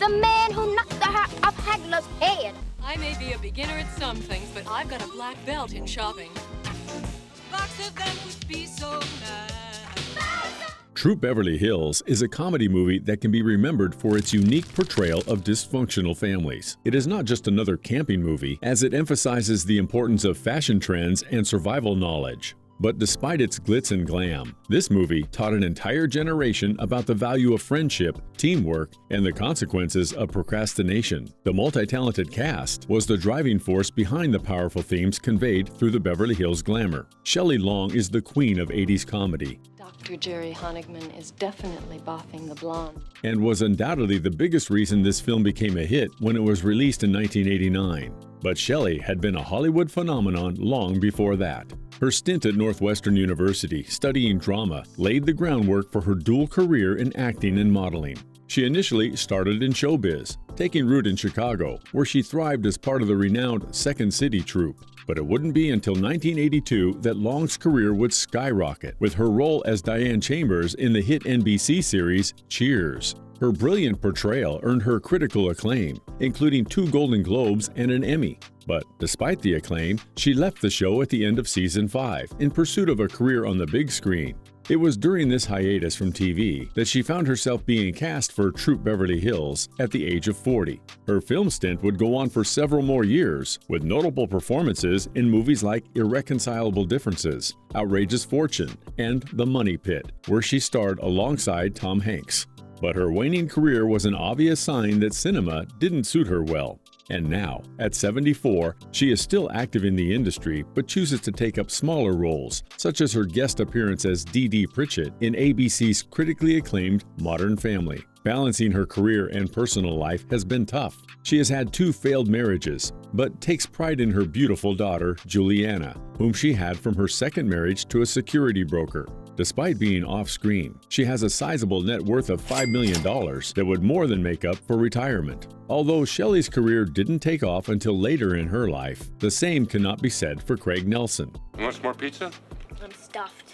the man who knocked the hat off Hagler's head. I may be a beginner at some things, but I've got a black belt in shopping. Box of them would be so nice. Troop Beverly Hills is a comedy movie that can be remembered for its unique portrayal of dysfunctional families. It is not just another camping movie, as it emphasizes the importance of fashion trends and survival knowledge. But despite its glitz and glam, this movie taught an entire generation about the value of friendship, teamwork, and the consequences of procrastination. The multi-talented cast was the driving force behind the powerful themes conveyed through the Beverly Hills glamour. Shelley Long is the queen of 80s comedy. Dr. Jerry Honigman is definitely boffing the blonde. And was undoubtedly the biggest reason this film became a hit when it was released in 1989. But Shelley had been a Hollywood phenomenon long before that. Her stint at Northwestern University studying drama laid the groundwork for her dual career in acting and modeling. She initially started in showbiz, taking root in Chicago, where she thrived as part of the renowned Second City troupe. But it wouldn't be until 1982 that Long's career would skyrocket, with her role as Diane Chambers in the hit NBC series Cheers. Her brilliant portrayal earned her critical acclaim, including 2 Golden Globes and an Emmy. But despite the acclaim, she left the show at the end of season 5 in pursuit of a career on the big screen. It was during this hiatus from TV that she found herself being cast for Troop Beverly Hills at the age of 40. Her film stint would go on for several more years, with notable performances in movies like Irreconcilable Differences, Outrageous Fortune, and The Money Pit, where she starred alongside Tom Hanks. But her waning career was an obvious sign that cinema didn't suit her well. And now, at 74, she is still active in the industry but chooses to take up smaller roles, such as her guest appearance as Dee Dee Pritchett in ABC's critically acclaimed Modern Family. Balancing her career and personal life has been tough. She has had 2 failed marriages, but takes pride in her beautiful daughter, Juliana, whom she had from her second marriage to a security broker. Despite being off-screen, she has a sizable net worth of $5 million that would more than make up for retirement. Although Shelley's career didn't take off until later in her life, the same cannot be said for Craig Nelson. You want some more pizza? I'm stuffed.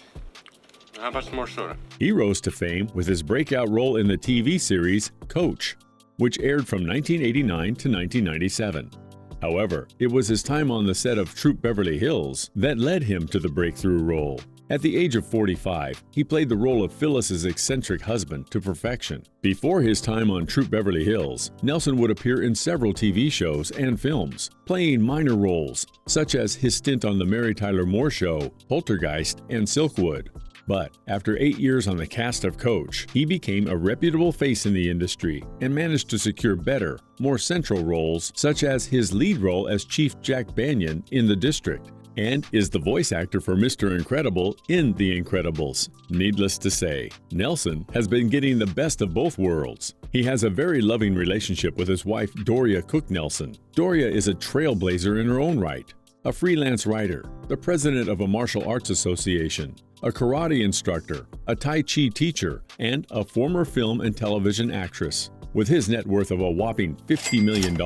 How about some more soda? He rose to fame with his breakout role in the TV series Coach, which aired from 1989 to 1997. However, it was his time on the set of Troop Beverly Hills that led him to the breakthrough role. At the age of 45, he played the role of Phyllis's eccentric husband to perfection. Before his time on Troop Beverly Hills, Nelson would appear in several TV shows and films, playing minor roles, such as his stint on The Mary Tyler Moore Show, Poltergeist, and Silkwood. But after 8 years on the cast of Coach, he became a reputable face in the industry and managed to secure better, more central roles, such as his lead role as Chief Jack Banyan in The District, and is the voice actor for Mr. Incredible in The Incredibles. Needless to say, Nelson has been getting the best of both worlds. He has a very loving relationship with his wife, Doria Cook Nelson. Doria is a trailblazer in her own right, a freelance writer, the president of a martial arts association, a karate instructor, a Tai Chi teacher, and a former film and television actress. With his net worth of a whopping $50 million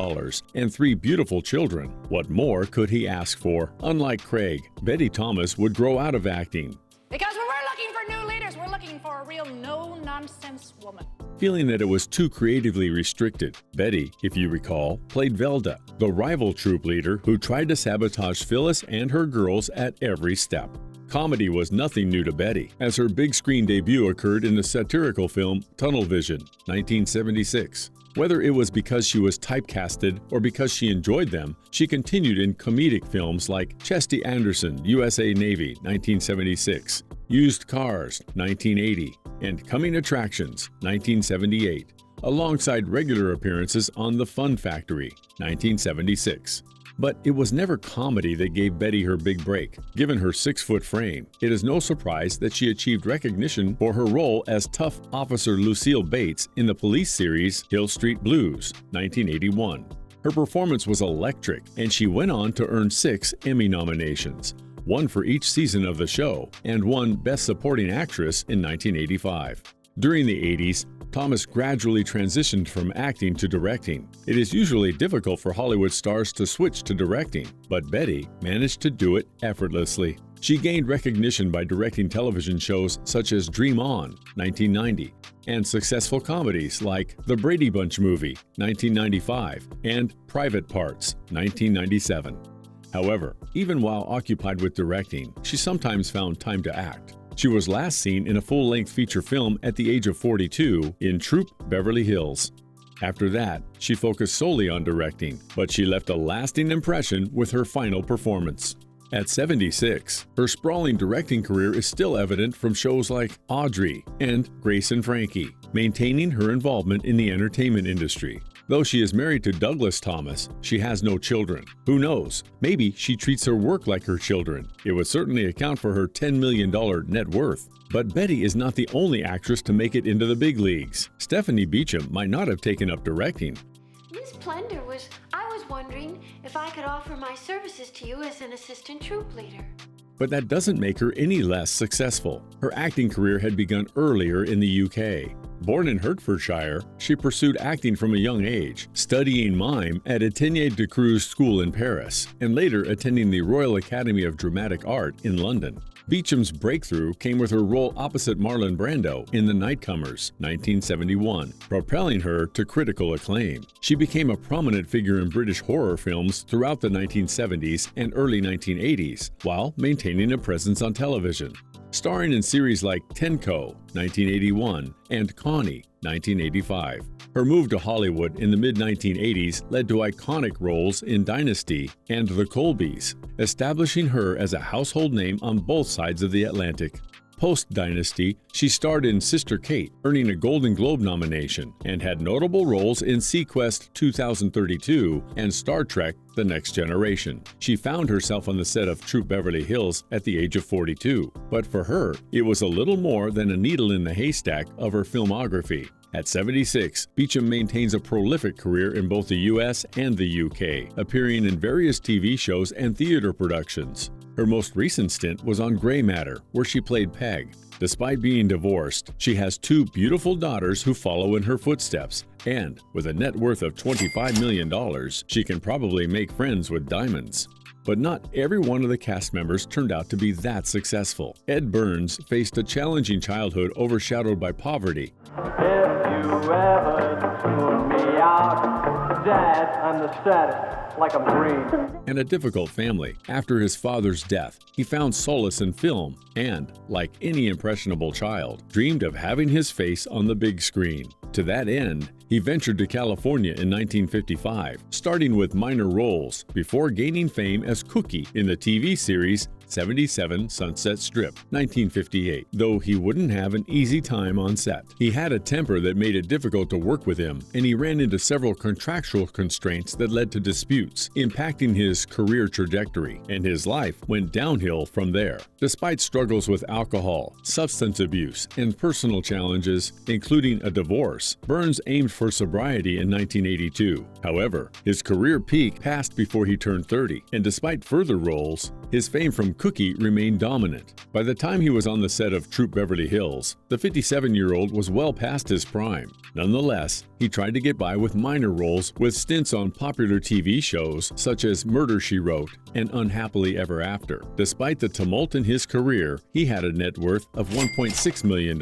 and 3 beautiful children, what more could he ask for? Unlike Craig, Betty Thomas would grow out of acting. Because when we're looking for new leaders, we're looking for a real no-nonsense woman. Feeling that it was too creatively restricted, Betty, if you recall, played Velda, the rival troop leader who tried to sabotage Phyllis and her girls at every step. Comedy was nothing new to Betty, as her big screen debut occurred in the satirical film Tunnel Vision, 1976. Whether it was because she was typecasted or because she enjoyed them, she continued in comedic films like Chesty Anderson, USA Navy, 1976, Used Cars, 1980, and Coming Attractions, 1978, alongside regular appearances on The Fun Factory, 1976. But it was never comedy that gave Betty her big break. Given her 6-foot frame, it is no surprise that she achieved recognition for her role as tough Officer Lucille Bates in the police series Hill Street Blues, 1981. Her performance was electric, and she went on to earn 6 Emmy nominations, 1 for each season of the show, and 1 Best Supporting Actress in 1985. During the 80s, Thomas gradually transitioned from acting to directing. It is usually difficult for Hollywood stars to switch to directing, but Betty managed to do it effortlessly. She gained recognition by directing television shows such as Dream On, 1990, and successful comedies like The Brady Bunch Movie, 1995, and Private Parts, 1997. However, even while occupied with directing, she sometimes found time to act. She was last seen in a full-length feature film at the age of 42 in Troop Beverly Hills. After that, she focused solely on directing, but she left a lasting impression with her final performance. At 76, her sprawling directing career is still evident from shows like Audrey and Grace and Frankie, maintaining her involvement in the entertainment industry. Though she is married to Douglas Thomas, she has no children. Who knows? Maybe she treats her work like her children. It would certainly account for her $10 million net worth. But Betty is not the only actress to make it into the big leagues. Stephanie Beacham might not have taken up directing. Miss Plunder, I was wondering if I could offer my services to you as an assistant troop leader. But that doesn't make her any less successful. Her acting career had begun earlier in the UK. Born in Hertfordshire, she pursued acting from a young age, studying mime at Athénée de Cruz School in Paris, and later attending the Royal Academy of Dramatic Art in London. Beacham's breakthrough came with her role opposite Marlon Brando in The Nightcomers, 1971, propelling her to critical acclaim. She became a prominent figure in British horror films throughout the 1970s and early 1980s, while maintaining a presence on television. Starring in series like Tenko, 1981, and Connie, 1985. Her move to Hollywood in the mid-1980s led to iconic roles in Dynasty and The Colbys, establishing her as a household name on both sides of the Atlantic. Post-Dynasty, she starred in Sister Kate, earning a Golden Globe nomination, and had notable roles in SeaQuest 2032 and Star Trek The Next Generation. She found herself on the set of Troop Beverly Hills at the age of 42, but for her, it was a little more than a needle in the haystack of her filmography. At 76, Beacham maintains a prolific career in both the US and the UK, appearing in various TV shows and theater productions. Her most recent stint was on Grey Matter, where she played Peg. Despite being divorced, she has two beautiful daughters who follow in her footsteps, and with a net worth of $25 million, she can probably make friends with diamonds. But not every one of the cast members turned out to be that successful. Ed Burns faced a challenging childhood overshadowed by poverty. If you ever tune me out, Dad, I'm the status, like I'm green. And a difficult family. After his father's death, he found solace in film and, like any impressionable child, dreamed of having his face on the big screen. To that end, he ventured to California in 1955, starting with minor roles before gaining fame as Cookie in the TV series 77 Sunset Strip, 1958, though he wouldn't have an easy time on set. He had a temper that made it difficult to work with him, and he ran into several contractual constraints that led to disputes, impacting his career trajectory, and his life went downhill from there. Despite struggles with alcohol, substance abuse, and personal challenges, including a divorce, Burns aimed for sobriety in 1982. However, his career peak passed before he turned 30, and despite further roles, his fame from Cookie remained dominant. By the time he was on the set of Troop Beverly Hills, the 57-year-old was well past his prime. Nonetheless, he tried to get by with minor roles with stints on popular TV shows such as Murder, She Wrote and Unhappily Ever After. Despite the tumult in his career, he had a net worth of $1.6 million.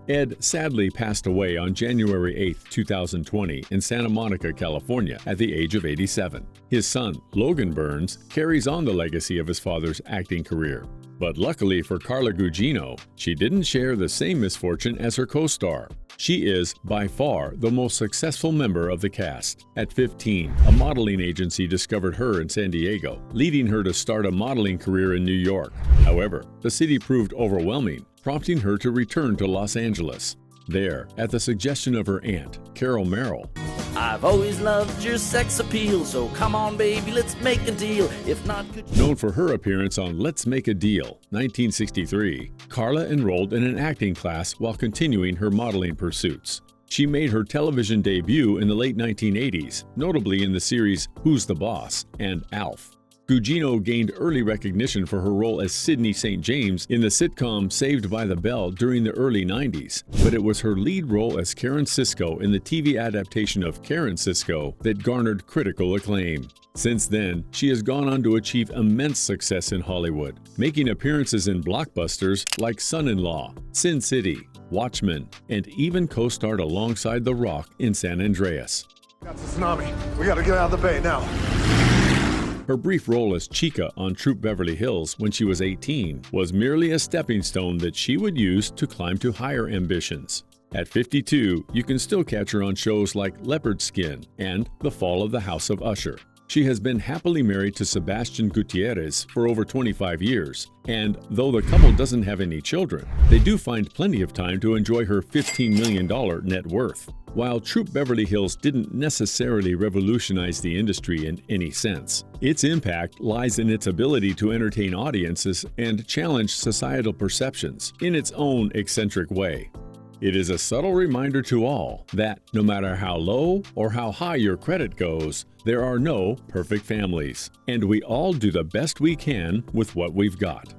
Ed sadly passed away on January 8, 2020 in Santa Monica, California at the age of 87. His son, Logan Burns, carries on the legacy of his father's acting career. But luckily for Carla Gugino, she didn't share the same misfortune as her co-star. She is, by far, the most successful member of the cast. At 15, a modeling agency discovered her in San Diego, leading her to start a modeling career in New York. However, the city proved overwhelming, prompting her to return to Los Angeles. There, at the suggestion of her aunt, Carol Merrill, I've always loved your sex appeal, so come on, baby, let's make a deal. If not, could you... Known for her appearance on Let's Make a Deal, 1963, Carla enrolled in an acting class while continuing her modeling pursuits. She made her television debut in the late 1980s, notably in the series Who's the Boss and Alf. Gugino gained early recognition for her role as Sydney St. James in the sitcom Saved by the Bell during the early 90s, but it was her lead role as Karen Sisko in the TV adaptation of Karen Sisko that garnered critical acclaim. Since then, she has gone on to achieve immense success in Hollywood, making appearances in blockbusters like Son-in-Law, Sin City, Watchmen, and even co-starred alongside The Rock in San Andreas. That's a tsunami. We gotta get out of the bay now. Her brief role as Chica on Troop Beverly Hills when she was 18 was merely a stepping stone that she would use to climb to higher ambitions. At 52, you can still catch her on shows like Leopard Skin and The Fall of the House of Usher. She has been happily married to Sebastian Gutierrez for over 25 years, and though the couple doesn't have any children, they do find plenty of time to enjoy her $15 million net worth. While Troop Beverly Hills didn't necessarily revolutionize the industry in any sense, its impact lies in its ability to entertain audiences and challenge societal perceptions in its own eccentric way. It is a subtle reminder to all that no matter how low or how high your credit goes, there are no perfect families, and we all do the best we can with what we've got.